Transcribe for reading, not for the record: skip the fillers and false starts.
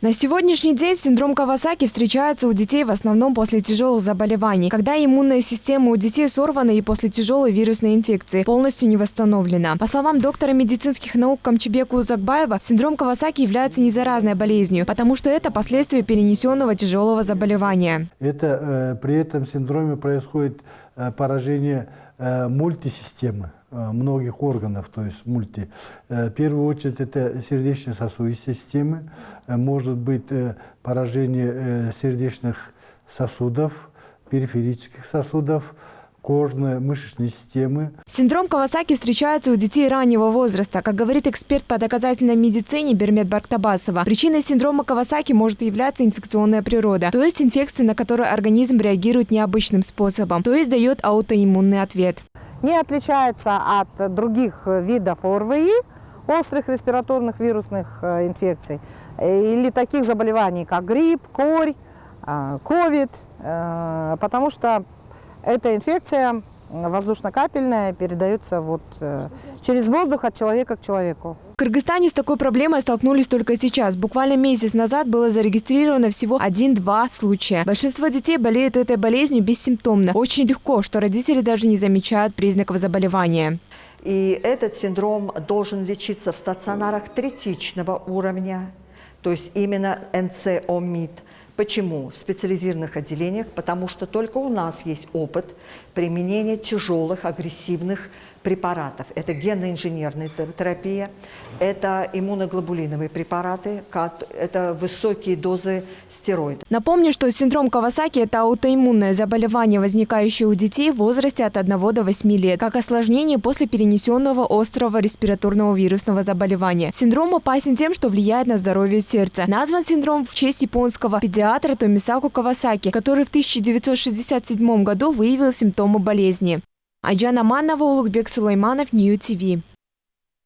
На сегодняшний день синдром Кавасаки встречается у детей в основном после тяжелых заболеваний, когда иммунная система у детей сорвана и после тяжелой вирусной инфекции полностью не восстановлена. По словам доктора медицинских наук Камчебека Узакбаева, синдром Кавасаки является незаразной болезнью, потому что это последствия перенесенного тяжелого заболевания. При этом синдроме происходит поражение мультисистемы многих органов, то есть В первую очередь это сердечно-сосудистой системы, может быть поражение сердечных сосудов, периферических сосудов, кожной, мышечной системы. Синдром Кавасаки встречается у детей раннего возраста. Как говорит эксперт по доказательной медицине Бермет Барктабасова, причиной синдрома Кавасаки может являться инфекционная природа, то есть инфекция, на которую организм реагирует необычным способом, то есть дает аутоиммунный ответ. Не отличается от других видов ОРВИ, острых респираторных вирусных инфекций, или таких заболеваний, как грипп, корь, ковид, потому что эта инфекция воздушно-капельная передается через воздух от человека к человеку. В Кыргызстане с такой проблемой столкнулись только сейчас. Буквально месяц назад было зарегистрировано всего 1-2 случая. Большинство детей болеют этой болезнью бессимптомно. Очень легко, что родители даже не замечают признаков заболевания. И этот синдром должен лечиться в стационарах третичного уровня, то есть именно НЦО-МИД. Почему? В специализированных отделениях, потому что только у нас есть опыт применения тяжелых агрессивных препаратов. Это генно-инженерная терапия, это иммуноглобулиновые препараты, это высокие дозы стероидов. Напомню, что синдром Кавасаки – это аутоиммунное заболевание, возникающее у детей в возрасте от 1 до 8 лет, как осложнение после перенесенного острого респираторного вирусного заболевания. Синдром опасен тем, что влияет на здоровье сердца. Назван синдром в честь японского педиатра Томисаку Кавасаки, который в 1967 году выявил симптомы болезни. Айджан Аманова, Улугбек Сулайманов, Нью ТВ.